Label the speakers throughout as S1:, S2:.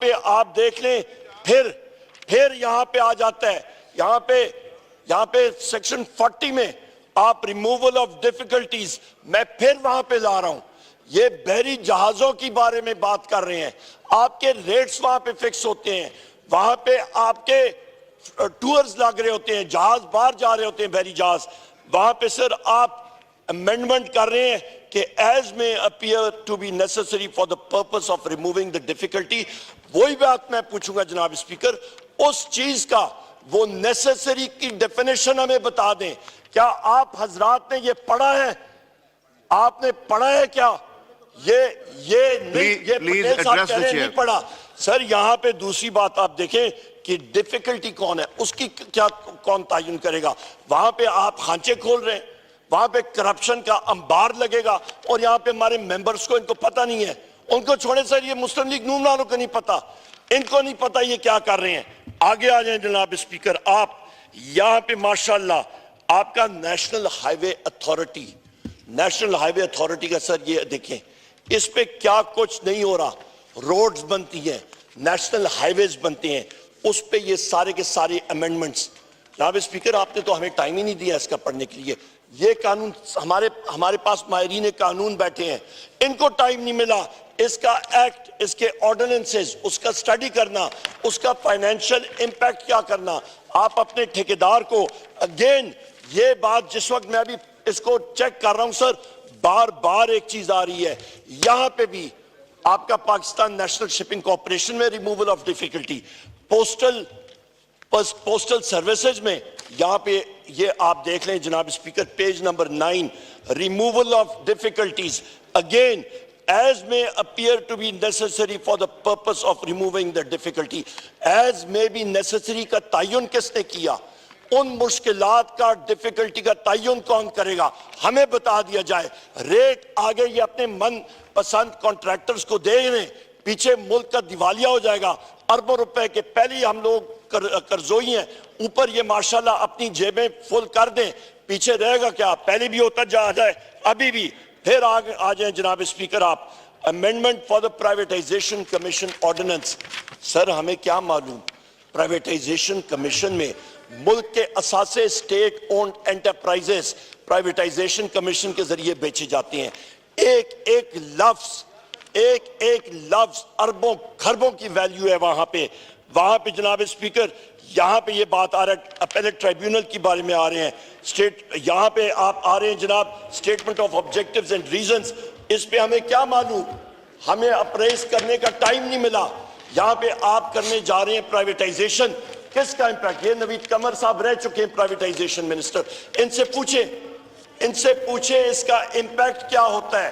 S1: पे आप देख लें, फिर यहां पे आ जाता है, यहां पे सेक्शन 40 में आप रिमूवल ऑफ डिफिकल्टीज, मैं फिर वहां पे ला रहा हूं, ये बहरी जहाजों की बारे में बात कर रहे हैं, आपके रेट्स वहां पे फिक्स होते हैं, वहां पे आपके टूर्स लग रहे होते हैं, जहाज बाहर जा रहे होते हैं, बहरी जहाज, वहां पे सर आप अमेंडमेंट कर रहे हैं कि एज में appear to be necessary for the purpose of removing the difficulty. वही बात मैं पूछूंगा जनाब स्पीकर, उस चीज का वो नेसेसरी की डेफिनेशन हमें बता दें। क्या आप हजरात ने ये पढ़ा है? आपने पढ़ा है क्या? ये पटेल साहब कह रहे हैं नहीं पढ़ा। सर यहां पे दूसरी बात आप देखें कि डिफिकल्टी कौन है, उसकी क्या कौन तयन करेगा? वहां पे आप खांचे खोल रहे हैं, वहां पे करप्शन का अंबार लगेगा, और यहां पे हमारे मेंबर्स को इनको पता नहीं है, उनको छोड़े सर, ये मुस्लिम लीग नून वालों को नहीं पता, इनको नहीं पता ये क्या कर रहे हैं। आगे आ जाए जनाब स्पीकर, आप यहां पे माशाल्लाह आपका नेशनल हाईवे अथॉरिटी का सर ये देखें, इस पे क्या कुछ नहीं हो रहा, रोड्स बनती हैं, नेशनल हाईवेज बनते हैं, उस पे ये सारे के सारे अमेंडमेंट्स। जनाब स्पीकर आपने तो हमें टाइम ही नहीं दिया इसका पढ़ने के लिए। ये कानून हमारे पास माहिरीन कानून बैठे हैं, इनको टाइम नहीं मिला इसका एक्ट, इसके ऑर्डिनेंसेस, उसका स्टडी करना, उसका फाइनेंशियल इंपैक्ट क्या करना। आप अपने ठेकेदार को अगेन ये बात, जिस वक्त मैं अभी इसको चेक कर रहा हूं सर, बार बार एक चीज आ रही है, यहां पे भी आपका पाकिस्तान नेशनल शिपिंग कॉर्पोरेशन में removal of difficulty, postal services में यहां पे ये आप देख लें जनाब speaker, page number 9, removal of difficulties again as may appear to be necessary for the purpose of removing the difficulty, as may be necessary का तयन किसने किया? उन मुश्किलात का, डिफिकल्टी का तयन कौन करेगा? हमें बता दिया जाए। रेट आगे ये अपने मन पसंद कॉन्ट्रैक्टर्स को दे रहे, पीछे मुल्क का दिवालिया हो जाएगा, अरबों रुपए के पहले ही हम लोग कर्जोई हैं, ऊपर ये माशाल्लाह अपनी जेबें फुल कर दें, पीछे रहेगा क्या? पहले भी होता जा रहा है, अभी भी। फिर आगे आ जाए जनाब स्पीकर आप, amendment for the privatisation commission ordinance. Sir हमें क्या मालूम, प्राइवेटाइजेशन कमीशन में मुल्क के असासे state owned enterprises privatisation commission के जरिए बेचे जाते हैं। एक एक लफ्ज अरबों खरबों की वैल्यू है वहां पे जनाब स्पीकर। यहां पे ये बात आ रहा है, अपीलेट ट्राइब्यूनल के बारे में आ रहे हैं, यहां पे आप आ रहे हैं जनाब statement of objectives and reasons. इस पे हमें क्या मालूम, हमें अप्रेस करने का टाइम नहीं मिला। यहां पे आप करने जा रहे हैं प्राइवेटाइजेशन, किसका इंपैक्ट? ये नवीद कमर साहब रह चुके हैं प्राइवेटाइजेशन मिनिस्टर, इनसे पूछे इसका इंपैक्ट क्या होता है?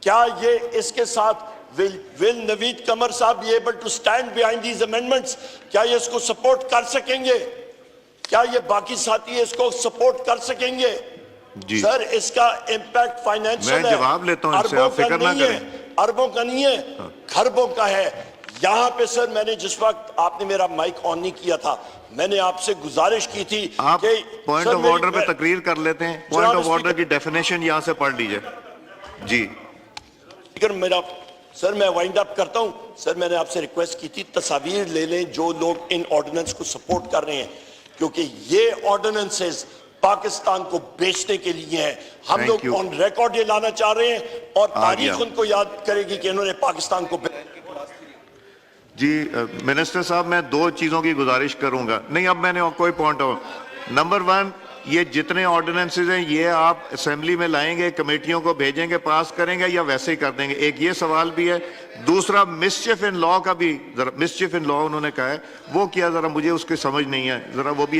S1: क्या ये इसके साथ will नवीद कमर साहब be able to stand behind these amendments? क्या ये इसको सपोर्ट कर सकेंगे? क्या ये बाकी साथी इसको सपोर्ट कर सकेंगे? जी सर, इसका इंपैक्ट फाइनेंशियल है,
S2: जवाब लेता हूं, इससे आप फिक्र ना करें,
S1: अरबों का नहीं है, खरबों का है। यहाँ पे सर मैंने जिस वक्त आपने मेरा माइक ऑन नहीं किया था, मैंने आपसे गुजारिश की थी
S2: आप पॉइंट ऑफ ऑर्डर पे तकरीर कर लेते हैं, पॉइंट ऑफ ऑर्डर की डेफिनेशन यहाँ से पढ़ लीजिए। जी
S1: सर मैं वाइंड अप करता हूं। सर मैंने आपसे रिक्वेस्ट की थी तस्वीर ले लें जो लोग इन ऑर्डिनेंस को सपोर्ट कर रहे हैं, क्योंकि ये ऑर्डिनेंसेस पाकिस्तान को बेचने के लिए हैं। हम लोग ऑन रिकॉर्ड ये लाना चाह रहे हैं, और तारीख उनको याद करेगी कि इन्होंने पाकिस्तान को।
S2: जी मिनिस्टर साहब, मैं दो चीज़ों की गुजारिश करूंगा। नहीं, अब मैंने कोई पॉइंट ऑफ, नंबर 1, ये जितने ऑर्डिनेंसेज हैं ये आप असेंबली में लाएंगे, कमेटियों को भेजेंगे, पास करेंगे, या वैसे ही कर देंगे? एक ये सवाल भी है। दूसरा, मिसचिफ इन लॉ का भी, जरा मिसचिफ इन लॉ उन्होंने कहा है, वो क्या, जरा मुझे उसकी समझ नहीं है, जरा वो भी